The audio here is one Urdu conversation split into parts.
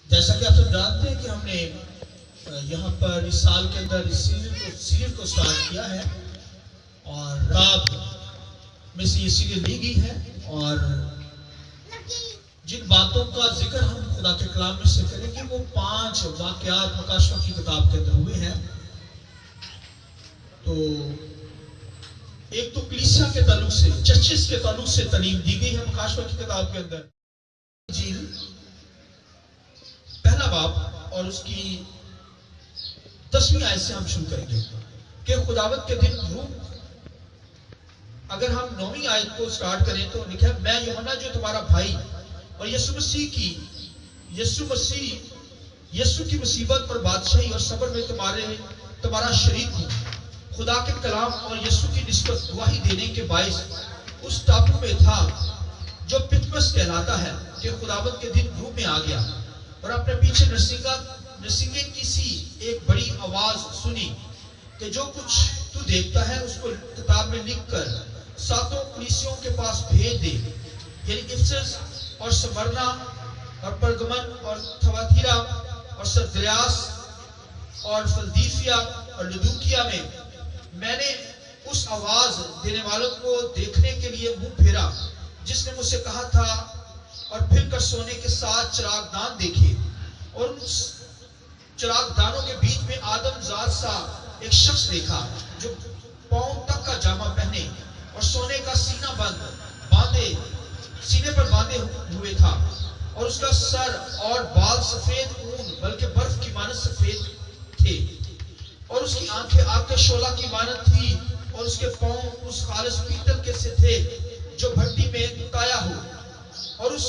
جیسا کہ آپ سب جانتے ہیں کہ ہم نے یہاں پر اس سال کے اندر اس سیریل کو سٹارٹ کیا ہے اور رات میں سے یہ سیریل لی گئی ہے اور جن باتوں کا ذکر ہم خدا کے کلام میں سے کریں گے وہ 5 واقعات مکاشفہ کی کتاب کے اندر ہوئے ہیں. تو ایک تو کلیسیا کے تعلق سے چرچز کے تعلق سے تعلیم دی گئی ہے مکاشفہ کی کتاب کے اندر. انجیل پہلا باب اور اس کی 10ویں آیت سے ہم شروع کریں گے کہ خداوند کے دن روح. اگر ہم 9ویں آیت کو سٹارٹ کریں تو لکھا ہے میں یوحنا جو تمہارا بھائی اور یسوع کی مصیبت پر بادشاہی اور صبر میں تمہارا شریک ہوں. خدا کے کلام اور یسوع کی نسبت گواہی دینے کے باعث اس ٹاپو میں تھا جو پتمس کہلاتا ہے کہ خداوند کے دن روح میں آ گیا اور اپنے پیچھے نرسنگے کی سی ایک بڑی آواز سنی کہ جو کچھ تو دیکھتا ہے اس کو کتاب میں لکھ کر 7 کلیسیوں کے پاس بھیج دے، یعنی افسس اور سمرنا اور پرگمن اور تھواتیرا اور سردریاس اور فلدیفیا اور لدوکیا میں نے اس آواز دینے والوں کو دیکھنے کے لیے منہ پھیرا جس نے مجھ سے کہا تھا، اور پھر کر سونے کے 7 چراغ دان دیکھے اور ان چراغ دانوں کے بیچ میں آدم ذات سا ایک شخص دیکھا جو پاؤں تک کا جامہ پہنے اور سونے کا سینے پر باندھے ہوئے تھا اور اس کا سر اور بال سفید اون بلکہ برف کی مانند سفید تھے اور اس کی آنکھیں آگ کے شعلہ کی مانند تھی اور اس کے پاؤں اس خالص پیتل کے سے تھے جو بھٹی میں تایا ہو اور اس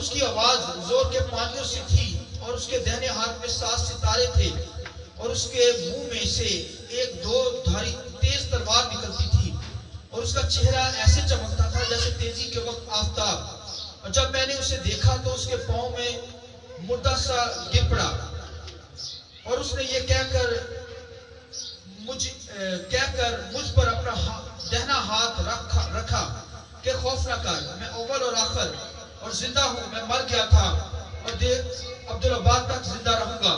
کی آواز زور کے پانیوں سے تھی اور اس کے دہنے ہاتھ میں 7 ستارے تھے اور اس کے منہ میں سے ایک 2 دھاری تیز تلوار نکلتی تھی اور اس کا چہرہ ایسے چمکتا تھا جیسے تیزی کے وقت آفتاب. اور جب میں نے اسے دیکھا تو اس کے پاؤں میں مردہ سا گر پڑا اور اس نے یہ کہہ کر مجھ پر اپنا دہنا ہاتھ رکھا کہ خوف نہ کر، میں اول اور آخر اور زندہ ہوں. میں مر گیا تھا اور عبدالآباد تک زندہ رہوں گا.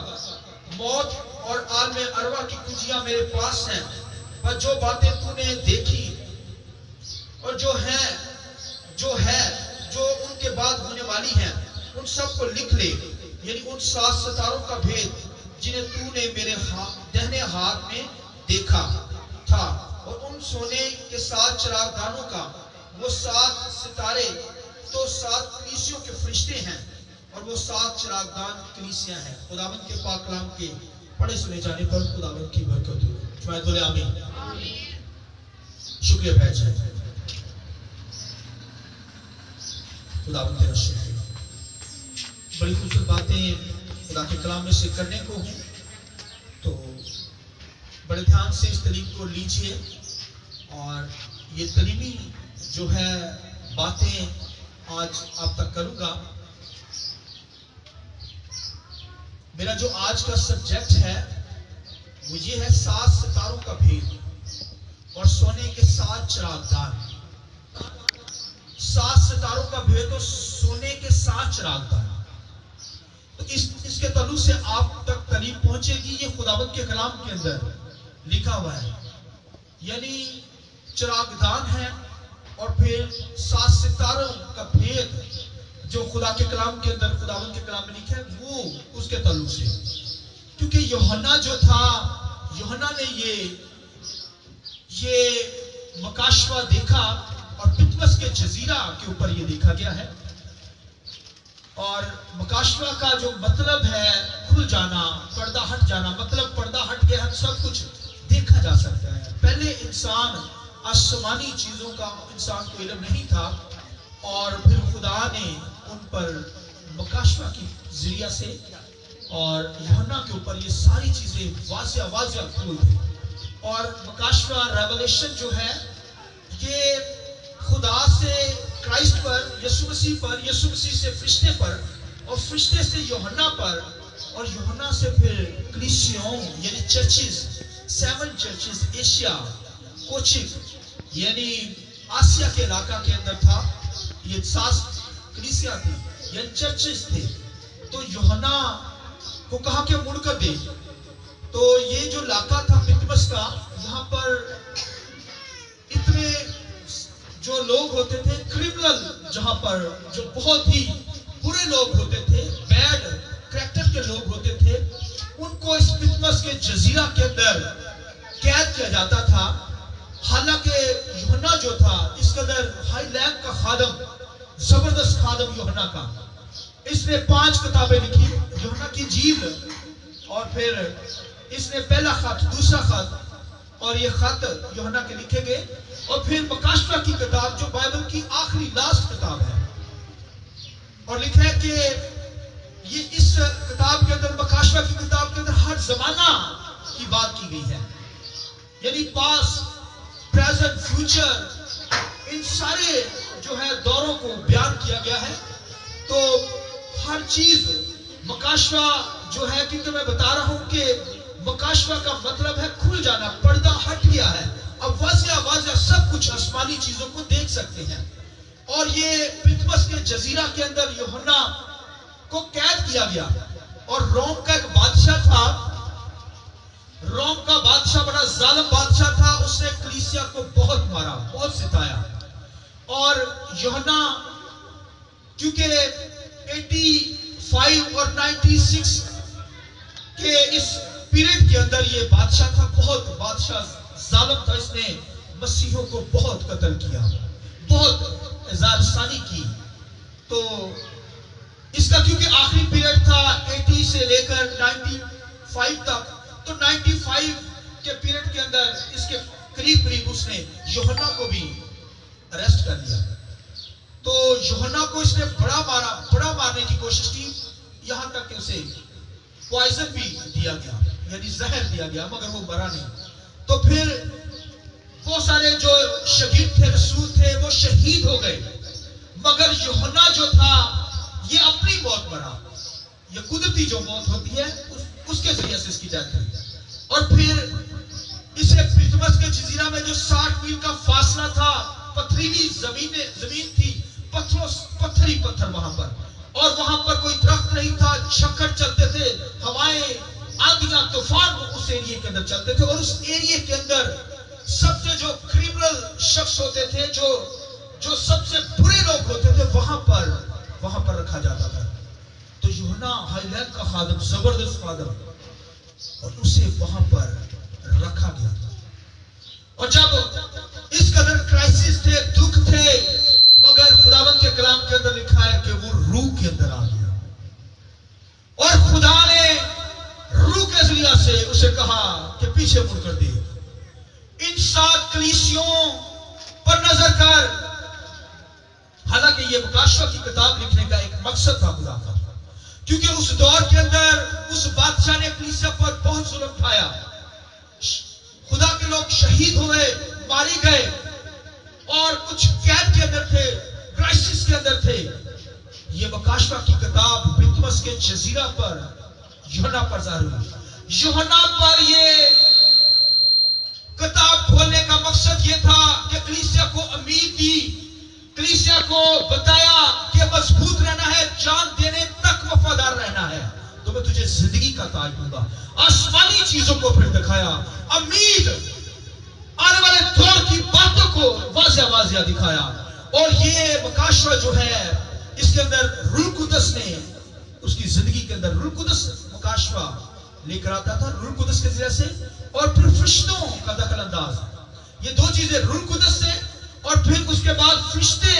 موت اور عالم ارواح کی کنجیاں میرے پاس ہیں، پر جو باتیں تو نے دیکھی اور جو ان کے بعد ہونے والی ہیں ان سب کو لکھ لے، یعنی ان 7 ستاروں کا بھید جنہیں تو نے میرے دہنے ہاتھ میں دیکھا تھا اور ان سونے کے 7 چراغ دانوں کا. وہ 7 ستارے تو 7 کلیسیوں کے فرشتے ہیں اور وہ 7 چراغ دان کلیسیاں ہیں. خداوند کے پاک کلام کے پڑھے سنے جانے پر خداوند کی برکت ہو. شاید بولے آمین. شکریہ بھائی جان، خداوند تیرا شکریہ. بڑی خوبصورت باتیں خدا کے کلام میں سے کرنے کو ہوں تو بڑے دھیان سے اس تعلیم کو لیجئے اور یہ تعلیمی جو ہے باتیں آج آپ تک کروں گا. میرا جو آج کا سبجیکٹ ہے وہ یہ ہے 7 ستاروں کا بھید اور سونے کے 7 چراغ دان. 7 ستاروں کا بھید اور سونے کے 7 چراغ دان. تو اس کے تعلق سے آپ تک تعلیم پہنچے گی. یہ خداوند کے کلام کے اندر لکھا ہوا ہے، یعنی چراغ دان ہے اور پھر 7 ستاروں کا بھید جو خدا کے کلام کے اندر خداوند کے کلام میں لکھا ہے وہ اس کے تعلق سے. کیونکہ یوحنا جو تھا، یوحنا نے یہ مکاشفہ دیکھا اور پتمس کے جزیرہ کے اوپر یہ دیکھا گیا ہے. اور مکاشفہ کا جو مطلب ہے کھل جانا، پردہ ہٹ جانا، مطلب پردہ ہٹ کے ہم سب کچھ دیکھا جا سکتا ہے. پہلے انسان آسمانی چیزوں کا انسان کو علم نہیں تھا اور پھر خدا نے ان پر مکاشفہ کی ذریعہ سے اور یوحنا کے اوپر یہ ساری چیزیں واضح کھول دی. اور مکاشفہ ریولیشن جو ہے یہ خدا سے کرائسٹ پر، یسوع مسیح سے فرشتے پر اور فرشتے سے یوحنا پر اور یوحنا سے پھر کلیسیوں یعنی چرچز، 7 چرچز ایشیا کوچک یعنی آسیا کے علاقہ کے اندر تھا. یہ 7 کلیسیاں تھی یعنی چرچز تھے. تو یوحنا کو کہا کہ مڑ کر دیکھ. تو یہ جو علاقہ تھا پتمس کا, یہاں پر اتنے جو لوگ ہوتے تھے کرمنل, جہاں پر جو بہت ہی برے لوگ ہوتے تھے, بیڈ کریکٹر کے لوگ ہوتے تھے, ان کو اس پتمس کے جزیرہ کے اندر قید کیا جاتا تھا. حالانکہ یوحنا جو تھا اس قدر ہائی لینک کا خادم, زبردست خادم یوحنا کا, اس نے 5 کتابیں لکھی. یوحنا کی انجیل, اور پھر اس نے پہلا خط, دوسرا خط, اور یہ خط یوحنا کے لکھے گئے, اور پھر مکاشفہ کی کتاب جو بائبل کی آخری لاسٹ کتاب ہے. اور لکھا ہے کہ یہ اس کتاب کے اندر, مکاشفہ کی کتاب کے اندر ہر زمانہ کی بات کی گئی ہے. یعنی پاس, پریزنٹ, فیوچر, ان سارے جو ہے دوروں کو بیان کیا گیا ہے. تو ہر چیز مکاشفہ جو ہے, کیونکہ میں بتا رہا ہوں کہ مکاشفہ کا مطلب ہے کھل جانا, پردہ ہٹ گیا ہے, اب واضح واضح سب کچھ آسمانی چیزوں کو دیکھ سکتے ہیں. اور یہ پتمس کے جزیرہ کے اندر یوحنا کو قید کیا گیا. اور روم کا ایک بادشاہ تھا, روم کا بادشاہ بڑا ظالم بادشاہ تھا, اس نے کلیسیا کو بہت مارا, بہت ستایا. اور یوحنا کیونکہ 85 اور 96 کے اس پیریڈ کے اندر یہ بادشاہ تھا, بہت بادشاہ ظالم تھا, اس نے مسیحوں کو بہت قتل کیا, بہت اظہار ثانی کی. تو اس کا کیونکہ آخری پیریڈ تھا 80 سے لے کر 95 تک, تو 95 کے پیریڈ کے اندر اس کے قریب اس نے یوحنا کو بھی اریسٹ کر لیا. تو یوحنا کو اس نے بڑا مارنے کی کوشش کی, یہاں تک کہ اسے پوائزن بھی دیا گیا, یعنی زہر دیا گیا, مگر وہ مرا نہیں. تو پھر بہت سارے جو شہید تھے, رسول تھے, وہ شہید ہو گئے, مگر یوحنا جو تھا یہ اپنی موت مرا. یہ قدرتی جو موت ہوتی ہے اس کے ذریعے سے اس کی ڈیتھ ہوئی. اور پھر اسے پتمس کے جزیرہ میں جو 60 میل کا فاصلہ تھا, پتھریلی زمین تھی, پتھر وہاں پر, اور وہاں پر کوئی درخت نہیں تھا, جھکڑ چلتے تھے, ہوائیں, آندھیاں, طوفان اس ایریے کے اندر چلتے تھے. اور اس ایریے کے اندر سب سے جو کرمنل شخص ہوتے تھے, جو سب سے برے لوگ ہوتے تھے, وہاں پر رکھا جاتا تھا. تو یوحنا ہائی لینک کا خادم, زبردست خادم, اور اسے وہاں پر رکھا گیا تھا. اور جب اس قدر کرائسس تھے, دکھ تھے, مگر خداوند کے کلام کے اندر لکھا ہے کہ وہ روح کے اندر آ گیا, اور خدا نے روح کے ذریعہ سے اسے کہا کہ پیچھے مڑ کر دیکھ, ان 7 کلیسیوں پر نظر کر. حالانکہ یہ مکاشفہ کی کتاب لکھنے کا ایک مقصد تھا خدا کا, کیونکہ اس دور کے اندر اس بادشاہ نے کلیسیا پر بہت ظلم اٹھایا, خدا کے لوگ شہید ہوئے, مارے گئے, اور کچھ قید کے اندر تھے, کرائسس کے اندر تھے. یہ مکاشفہ کی کتاب پتمس کے جزیرہ پر یوحنا پر ظاہر ہوئی. یوحنا پر یہ کتاب کھولنے کا مقصد یہ تھا کہ کلیسیا کو امید دی, کلیسیا کو بتایا کہ مضبوط رہنا ہے, جان دینے تک وفادار رہنا ہے, تو میں تجھے زندگی کا تاج دوں گا. آسمانی چیزوں کو پھر دکھایا, امید, آنے والے دور کی باتوں کو واضح دکھایا. اور یہ مکاشفہ جو ہے, اس کے اندر روح القدس نے, اس کی زندگی کے اندر روح القدس مکاشفہ لے کر آتا تھا, روح القدس کے ذریعے سے, اور پھر فرشتوں کا دخل انداز. یہ 2 چیزیں, روح القدس سے, اور پھر اس کے بعد فرشتے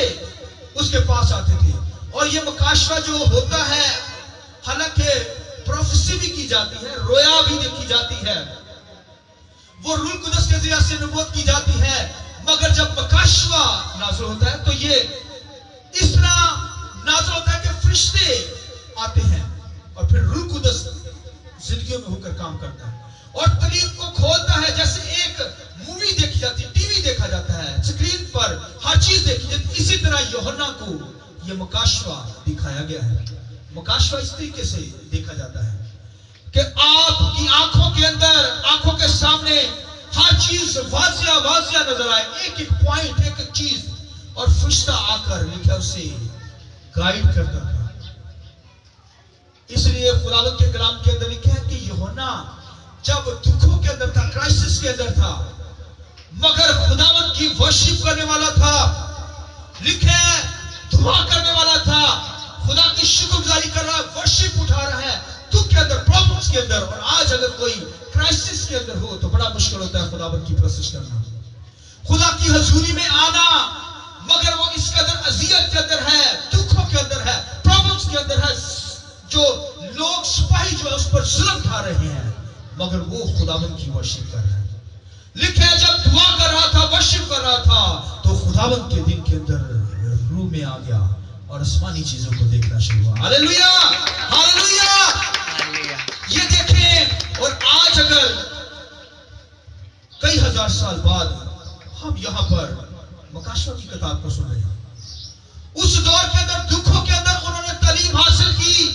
اس کے پاس آتے تھے. اور یہ مکاشفہ جو ہوتا ہے, حالانکہ پروفیسی بھی کی جاتی ہے, رویا بھی دیکھی جاتی ہے, وہ روح القدس کے ذریعے سے نبوت کی جاتی ہے, مگر جب مکاشفہ نازل ہوتا ہے تو یہ اس طرح نازل ہوتا ہے کہ فرشتے آتے ہیں, اور پھر روح القدس زندگیوں میں ہو کر کام کرتا ہے, اور قریب کو کھولتا ہے. جیسے ایک مووی دیکھی جاتی ہے, ٹی وی دیکھا جاتا ہے, اسکرین پر ہر چیز دیکھی جاتی ہے, اسی طرح یوحنا کو یہ مکاشفہ دکھایا گیا ہے. مکاشفہ اس طریقے سے دیکھا جاتا ہے کہ آپ کی آنکھوں کے اندر, آنکھوں کے سامنے ہر چیز واضح نظر آئے, ایک پوائنٹ, ایک چیز, اور فرشتہ آ کر لکھا اسے گائیڈ کرتا تھا, اس لیے خداوند کے کلام کے اندر لکھا ہے کہ یوحنا جب دکھوں کے اندر تھا، کرائسس کے اندر تھا، مگر خداوند کی ورشپ کرنے والا تھا، لکھا ہے دعا کرنے والا تھا، خدا کی شکر گزاری کر رہا ہے، ورشپ اٹھا رہا ہے دکھ کے اندر، پرابلمز کے اندر. اور آج اگر کوئی کرائسس کے اندر ہو تو بڑا مشکل ہوتا ہے خداوند کی پرستش کرنا، خدا کی حضوری میں آنا، مگر وہ اس قدر اذیت کے اندر ہے، دکھوں کے اندر ہے، پرابلمز کے اندر ہے، جو لوگ سپاہی جو ہے اس پر ظلم ڈھا رہے ہیں، مگر وہ خداوند کی ورشپ کر رہے ہیں. لکھا ہے جب دعا کر رہا تھا، ورشپ کر رہا تھا، تو خداوند کے دل کے اندر روح میں آ گیا اور آسمانی چیزوں کو دیکھنا شروع ہوا. ہاللیلویا، ہاللیلویا. یہ دیکھیں، اور آج اگر کئی ہزار سال بعد ہم یہاں پر مکاشوہ کی کتاب کو سن رہے ہیں، اس دور کے اندر دکھوں کے اندر انہوں نے تعلیم حاصل کی،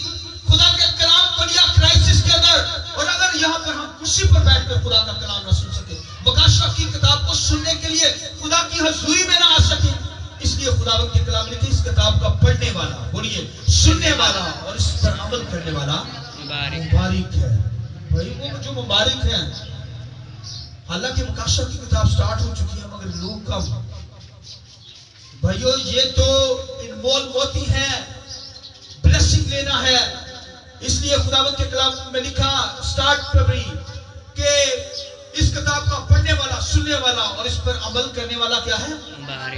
خدا کے کلام کو لیا کرائسس کے اندر، اور اگر یہاں پر ہم کرسی پر بیٹھ کر خدا کا کلام نہ سن سکے، مکاشوہ کی کتاب کو سننے کے لیے خدا کی حضوری میں نہ آ سکے، اس لیے خداوند کے کلام لکھے اس کتاب کا پڑھنے والا، بولیے سننے والا اور اس پر عمل کرنے والا مبارک ہے. بھائی وہ جو مبارک ہیں، حالانکہ مکاشوہ کی کتاب سٹارٹ ہو چکی ہے مگر لوگ کم. بھائیو یہ تو انوالو ہوتی ہیں، بلیسنگ لینا ہے، اس لیے خداوند کے کلام میں لکھا سٹارٹ فیبری کہ اس کتاب کا پڑھنے والا، سننے والا اور اس پر عمل کرنے والا کیا ہے؟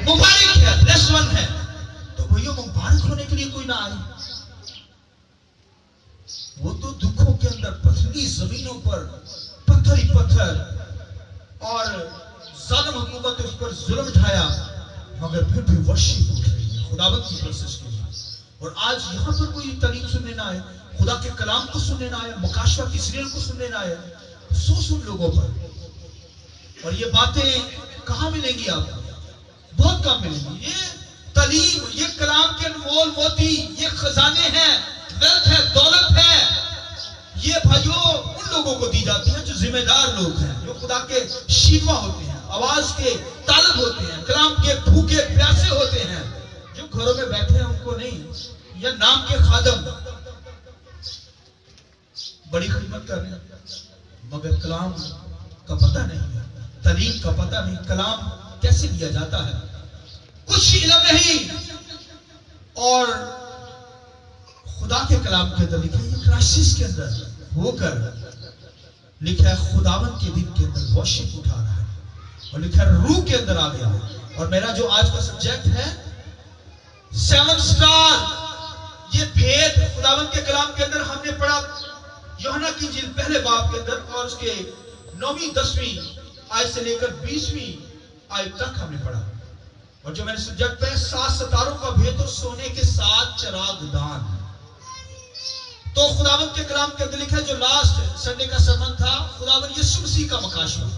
مبارک ہے، بلیس ون ہے. تو بھائیو مبارک ہونے کے لیے کوئی نہ آئے، وہ تو دکھوں کے اندر پتھری زمینوں پر پتھر ہی پتھر اور ظالم حکومت اس پر ظلم اٹھایا، مگر پھر بھی ورشپ اٹھ رہی ہے خداوند کی پرستش کے لیے. اور آج یہاں پر کوئی تعلیم سننے نہ آئے، خدا کے کلام کو سننے نہ آئے، مکاشوہ کی سیریل کو سننے نہ آئے، افسوس ان لوگوں پر. اور یہ باتیں کہاں ملیں گی آپ کو؟ بہت کم ملیں گی. یہ تعلیم، یہ کلام کے انمول موتی، یہ خزانے ہیں، ویلتھ ہے، دولت ہے، یہ بھائیوں ان لوگوں کو دی جاتی ہیں جو ذمہ دار لوگ ہیں، جو خدا کے شیوا ہوتے ہیں، آواز کے طالب ہوتے ہیں، کلام کے بھوکے پیاسے ہوتے ہیں، جو گھروں میں بیٹھے ہیں ان کو نہیں، یا نام کے خادم بڑی خدمت کر رہے ہیں مگر کلام کا پتہ نہیں ہے، تعلیم کا پتہ نہیں، کلام کیسے دیا جاتا ہے، کچھ علم نہیں. اور خدا کے کلام کے اندر لکھا ہے، یہ کرائسس کے اندر ہو کر لکھا ہے خداوند کے دل کے اندر ورشپ اٹھا رہا ہے، اور لکھا ہے روح کے اندر آ گیا. اور میرا جو آج کا سبجیکٹ ہے 7 سٹار، یہ بھید خداوند کے کلام کے اندر ہم نے پڑھا یوحنا کی انجیل پہلے باب کے اندر، اور اس کے 9ویں 10ویں آیت سے لے کر 20ویں آیت تک ہم نے پڑھا. اور جو میں نے سبجیکٹ پہ 7 ستاروں کا بھید اور سونے کے 7 چراغ دان. تو خداوند کے کلام کے اندر لکھا ہے، جو لاسٹ سنڈے کا سرمن تھا، خداوند یسوع مسیح کا مکاشوہ،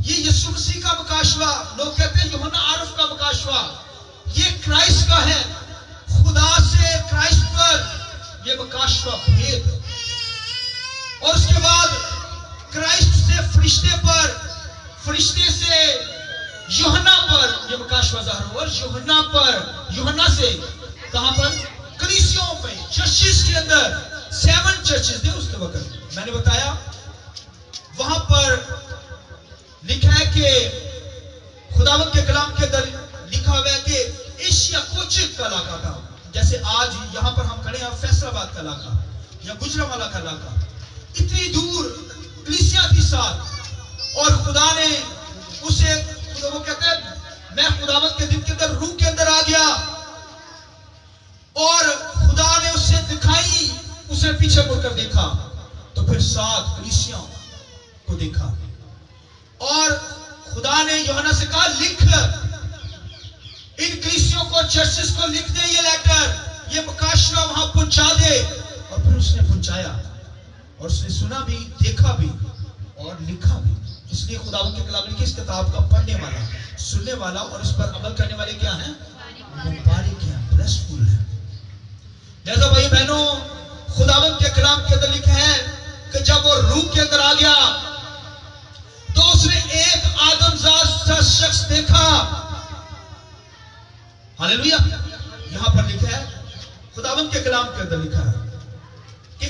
یہ یسوع مسیح کا مکاشوہ، لوگ کہتے ہیں یوحنا عارف کا مکاشوہ، یہ کرائسٹ کا ہے، خدا سے کرائسٹ پر یہ مکاشوہ بھید. اور اس کے بعد کرائسٹ سے فرشتے پر، فرشتے سے یوحنا پر یہ مکاشوہ ظاہر ہوا، اور یوحنا پر، یوحنا سے کہاں پر؟ کلیسیوں میں، چرچز کے اندر 7 چرچز تھے اس وقت. میں نے بتایا وہاں پر لکھا ہے کہ خداوند کے کلام کے اندر لکھا ہوا ہے کہ ایشیا کوچک کا علاقہ تھا، جیسے آج یہاں پر ہم کھڑے ہیں فیصل آباد کا علاقہ یا گجرانوالہ کا علاقہ، اتنی دور کلیسیا تھی ساتھ. اور خدا نے اسے، وہ کہتے ہیں میں خداوند کے دل کے اندر روح کے اندر آ گیا، اور خدا نے اسے دکھائی، اسے پیچھے مڑ کر دیکھا تو پھر 7 کلیسیاں کو دیکھا، اور خدا نے یوحنا سے کہا لکھ ان کلیسیوں کو، چرچز کو لکھ دے یہ لیٹر، یہ مکاشوہ وہاں پہنچا دے. اور پھر اس نے پہنچایا، اور اس نے سنا بھی، دیکھا بھی اور لکھا بھی. اس لیے خداوند کے کلام لکھے اس کتاب کا پڑھنے والا، سننے والا اور اس پر عمل کرنے والے کیا ہیں؟ مبارک ہیں، بلیسفل ہیں. لہذا بھائی بہنوں، خداوند کے کلام کے اندر لکھا ہے کہ جب وہ روح کے اندر آ گیا تو اس نے ایک آدم زاد شخص دیکھا. ہاللیلویا. یہاں پر لکھا ہے، خداوند کے کلام کے اندر لکھا ہے کہ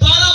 12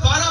12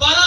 12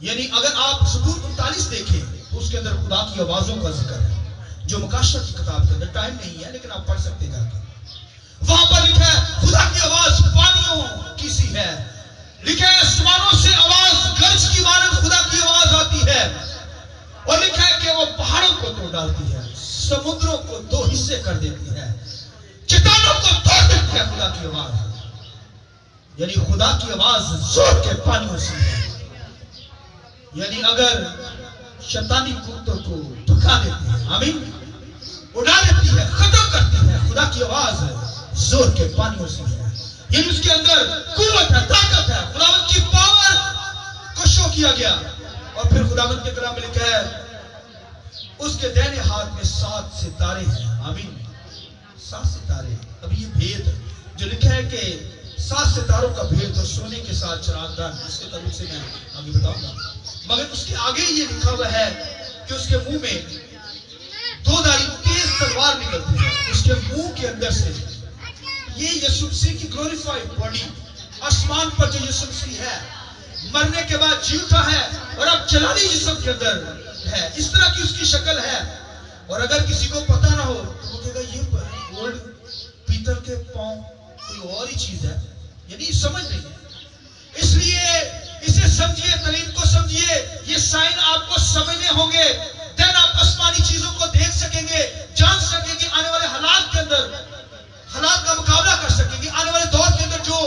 یعنی اگر آپ زبور 39 دیکھیں تو اس کے اندر خدا کی آوازوں کا ذکر ہے جو مکاشفہ کی کتاب کے اندر. ٹائم نہیں ہے لیکن آپ پڑھ سکتے ہیں جا کے. وہاں پر لکھا ہے خدا کی آواز پانیوں کی سی ہے. لکھا ہے آسمانوں سے آواز گرج کی مانند خدا کی آواز آتی ہے. اور لکھا ہے کہ وہ پہاڑوں کو توڑ ڈالتی ہے, سمندروں کو 2 حصے کر دیتی ہے, چٹانوں کو توڑ دیتی ہے خدا کی آواز. یعنی خدا کی آواز زور کے پانیوں سے ہے. یعنی اگر شیطانی کتوں کو بھگا دیتی ہے, آمین, اڑا دیتی ہے, ختم کرتی ہے, خدا کی آواز ہے زور کے پانیوں سے ہے. یعنی اس کے اندر قوت ہے, طاقت ہے. خداوند کی پاور کو شو کیا گیا. اور پھر خداوند کے کلام میں لکھا ہے اس کے دائنے ہاتھ میں 7 ستارے ہیں. آمین, 7 ستارے. اب یہ بھید جو لکھا ہے کہ 7 ستاروں کا بھید اور سونے کے ساتھ چراغدان, اس کے تعلق سے میں آگے بتاؤں گا. مگر اس کے آگے یہ لکھا ہوا ہے کہ اس کے منہ میں 2 دھاری تیز تلوار نکلتی ہے. اس کے منہ کے اندر سے یہ یسوع مسیح کی گلوریفائیڈ باڈی, آسمان پر جو یسوع مسیح ہے, مرنے کے بعد جی اٹھا ہے اور اب جلالی جسم کے اندر ہے, اس طرح کی اس کی شکل ہے. اور اگر کسی کو پتا نہ ہو تو وہ کہے گا یہ گولڈ پیتل کے پاؤں کوئی اور ہی چیز ہے, یعنی سمجھ نہیں ہے. اس لیے اسے سمجھیے, تعلیم کو سمجھیے, یہ سائن آپ کو سمجھنے ہوں گے, دین آپ آسمانی چیزوں کو دیکھ سکیں گے, جان سکیں گے, آنے والے حالات کے اندر حالات کا مقابلہ کر سکیں گے, آنے والے دور کے اندر جو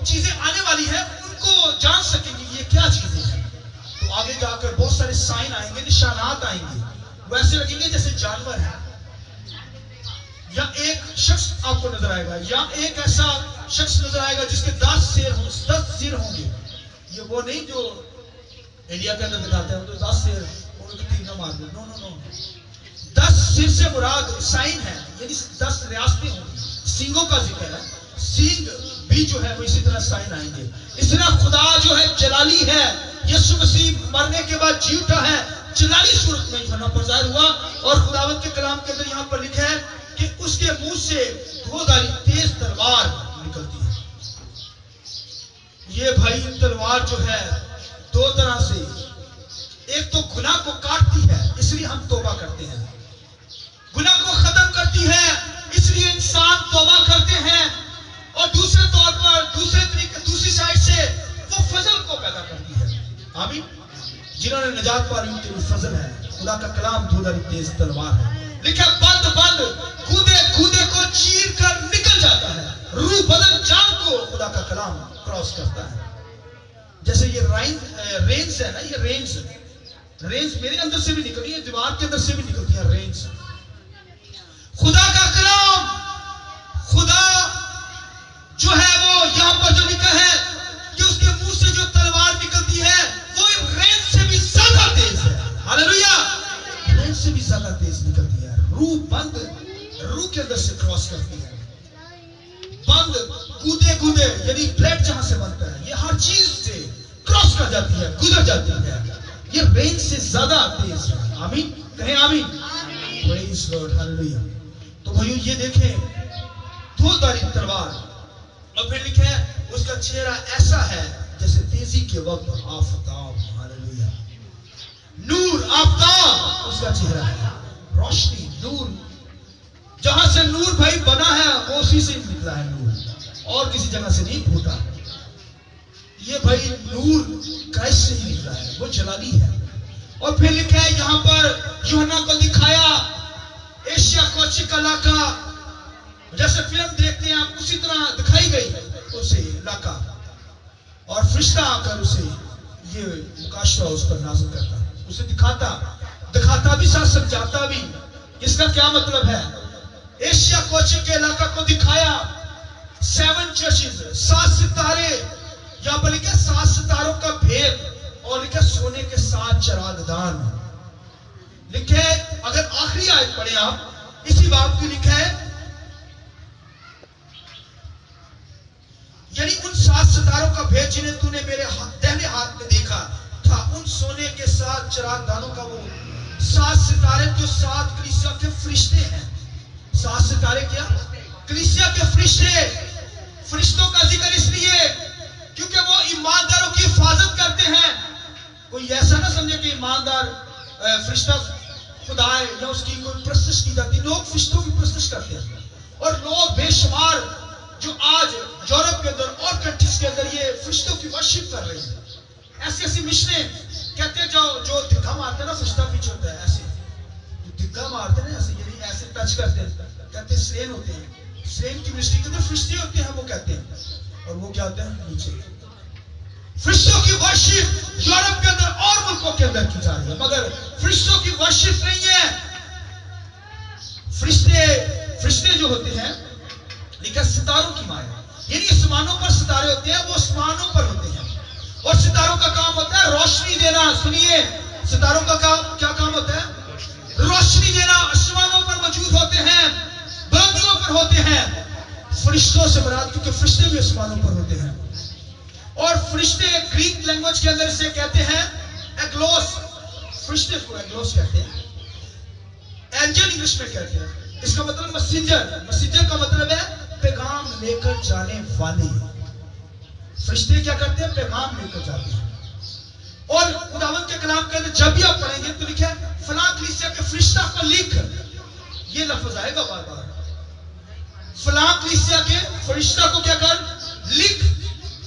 چیزیں آنے والی ہیں ان کو جان سکیں گے یہ کیا چیزیں ہیں. تو آگے جا کر بہت سارے سائن آئیں گے, نشانات آئیں گے, ویسے لگیں گے جیسے جانور ہے, یا ایک شخص آپ کو نظر آئے گا, یا ایک ایسا شخص نظر آئے گا جس کے 10 سر ہوں گے. یہ وہ نہیں جو انڈیا کے اندر دکھاتے ہیں, تو 10 سر ان کی تیر نہ مار دو. نو نو نو, 10 سر سے مراد سائن ہے, یعنی 10 ریاستیں ہوں گی. سینگوں کا ذکر ہے, سینگ بھی جو ہے وہ اسی طرح سائن آئیں گے. اس طرح خدا جو ہے جلالی ہے, یسوع مسیح مرنے کے بعد جی اٹھا ہے, جلالی صورت میں یوحنا پر ظاہر ہوا. اور خداوند کے کلام کے اندر یہاں پر لکھا ہے کہ اس کے منہ سے 2 دھاری تیز تلوار نکلتی ہے. یہ بھائی تلوار جو ہے 2 طرح سے, ایک تو گناہ کو کاٹتی ہے, اس لیے ہم توبہ کرتے ہیں. گناہ کو ختم کرتی ہے, اس لیے انسان توبہ کرتے ہیں. اور دوسرے طور پر دوسری سائڈ سے وہ فضل کو پیدا کرتی ہے. آمین. جنہوں نے نجات پائی ان کے لیے فضل ہے. خدا کا کلام 2 دھاری تیز تلوار ہے. لکھا بند کودے کو چیر کر نکل جاتا ہے, روح بدن جان کو خدا کا کلام کراس کرتا ہے. جیسے یہ رینز ہے نا, یہ رینز میرے اندر سے بھی نکلی ہے, دیوار کے اندر سے بھی نکلتی ہے رینز. خدا کا کلام, خدا جو ہے وہ یہاں پر جو لکھا ہے کہ اس کے منہ سے جو تلوار نکلتی ہے وہ رینز سے بھی زیادہ تیز ہے. ہاللویا, رینز سے بھی زیادہ تیز نکلتی ہے. روح بند روح کے اندر سے کراس کرتی ہے. بند کودے یعنی بلیڈ جہاں سے بنتا ہے, یہ ہر چیز سے کراس کر جاتی ہے, گزر جاتی ہے. یہ رینج سے زیادہ تیز ہے. آمین, کہیں آمین. پریز لارڈ, ہاللویا. تو بھائیو یہ دیکھیں 2 دھاری تلوار, اور پھر لکھا ہے اس کا چہرہ ایسا ہے جیسے تیزی کے وقت آفتاب. ہاللویا, نور, آفتاب اس کا چہرہ ہے, روشنی, نور. جہاں سے نور بھائی بنا ہے وہ اسی سے نکلا ہے نور, اور کسی جگہ سے نہیں پھوٹا. یہ بھائی نور کرائسٹ سے ہی نکلا ہے, وہ جلالی ہے. اور پھر لکھا ہے یہاں پر یوحنا کو دکھایا ایشیا کوچک علاقہ, جیسے فلم دیکھتے ہیں آپ اسی طرح دکھائی گئی اسے علاقہ, اور فرشتہ آ کر اسے یہ مکاشفہ اس پر نازل کرتا, اسے دکھاتا بھی ساتھ سمجھاتا بھی. اس کا کیا مطلب ہے؟ ایشیا کوچک کے علاقہ کو دکھایا 7 چرچز, 7 ستارے, یہاں پر لکھا 7 ستاروں کا بھید, اور لکھا سونے کے 7 چراغدان. لکھے اگر آخری آیت پڑھیں آپ اسی باب کی, لکھا ہے یعنی ان 7 ستاروں کا بھید جنہیں تو نے میرے دہنے ہاتھ میں دیکھا تھا, ان سونے کے 7 چراغدانوں کا وہ 7 ستارے جو 7 کلیسیا کے فرشتے ہیں. 7 ستارے کیا؟ کلیسیا کے فرشتے. فرشتوں کا ذکر اس لیے کیونکہ وہ ایمانداروں کی حفاظت کرتے کہ ایماندار فرشتہ خدا ہے یا اس کی کوئی پرستش کی جاتی. لوگ فرشتوں کی پرستش کرتے ہیں اور لوگ بے شمار جو آج یورپ کے اندر اور کنٹریز کے اندر یہ فرشتوں کی ورشپ کر رہے ہیں. ایسی ایسی مشنیں کہتے ہیں جو دھکا مارتے ہیں نا فرشتہ پیچھے ہوتا ہے. ایسے جو دھکا مارتے ہیں نا ایسے یعنی ایسے ٹچ کرتے ہیں کہتے ہیں سرین ہوتے ہیں. سرین کی منسٹری کے اندر فرشتے ہوتے ہیں وہ کہتے ہیں اور وہ کیا ہوتے ہیں نیچے. فرشتوں کی ورشپ یورپ کے اندر اور ملکوں کے اندر کی جا رہی ہے مگر فرشتوں کی ورشپ نہیں ہے. فرشتے جو ہوتے ہیں لیکن ستاروں کی مایا یعنی آسمانوں پر ستارے ہوتے ہیں. وہ آسمانوں پر ہوتے ہیں اور ستاروں کا کام ہوتا ہے روشنی دینا. سنیے ستاروں کا کیا کام ہوتا ہے؟ روشنی دینا. آسمانوں پر موجود ہوتے ہیں بلندیوں پر ہوتے ہیں. فرشتوں سے مراد کیونکہ فرشتے بھی آسمانوں پر ہوتے ہیں اور فرشتے گریک لینگویج کے اندر اسے کہتے ہیں ایگلوس. فرشتے کو ایگلوس کہتے ہیں. اینجل انگلش میں کہتے ہیں. اس کا مطلب میسنجر. میسنجر کا مطلب ہے پیغام لے کر جانے والے. فرشتے کیا کرتے ہیں؟ پیغام لے کر جاتے ہیں. اور خداوند کے کلام کے اندر جب بھی آپ پڑھیں گے تو لکھا ہے فلاں کلیسیا کے فرشتہ کو لکھ. یہ لفظ آئے گا بار بار. فلاں کلیسیا کے فرشتہ کو کیا کر؟ لکھ.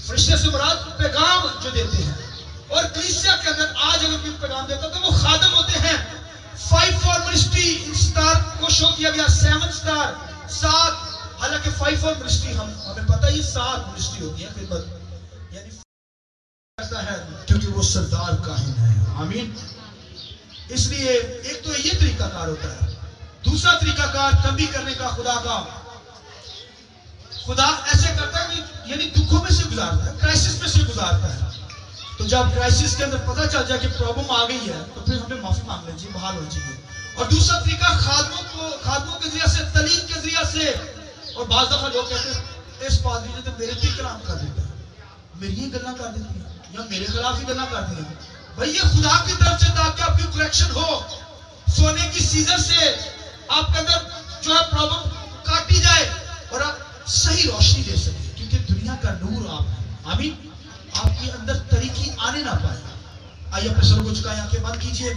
فرشتے سے مراد پیغام جو دیتے ہیں. اور کلیسیا کے اندر آج اگر کوئی پیغام دیتا تو وہ خادم ہوتے ہیں. 5 فور منسٹری سٹار کو شو کیا گیا. 7 سٹار 7. حالانکہ 5 فور منسٹری ہمیں پتہ یہ 7 منسٹری ہوتی ہے خدمت یعنی کرتا ہے کیونکہ وہ سردار کاہن ہے. آمین. اس لیے ایک تو یہ طریقہ کار ہوتا ہے. دوسرا طریقہ کار تنبیہ کرنے کا خدا ایسے کرتا ہے یعنی دکھوں میں سے گزارتا ہے کرائسس میں سے گزارتا ہے. تو جب کرائسس کے اندر پتہ چل جائے کہ پرابلم آ گئی ہے تو پھر ہمیں معافی مانگ لیں بحال ہو جائیے. اور دوسرا طریقہ خادموں کے ذریعے سے تعلیم کے ذریعے سے. اور بعض دفعہ لوگ کہتے ہیں اس پادری نے تو میرے بھی کلام کر دیتا ہے میری ہی گلاں کر دیتی ہیں یا میرے خلاف ہی گلاں کر دی ہیں. بھائی یہ خدا کی طرف سے تاکہ آپ کی کریکشن ہو. سونے کی سیزر سے آپ کے اندر جو ہے پرابلم کاٹی جائے اور آپ صحیح روشنی دے سکیں کیونکہ دنیا کا نور آپ ہیں. آمین. آپ کے اندر طریقی آنے نہ پائے. آئیے اپنے سر کو جھکائیں آنکھیں بند کیجئے.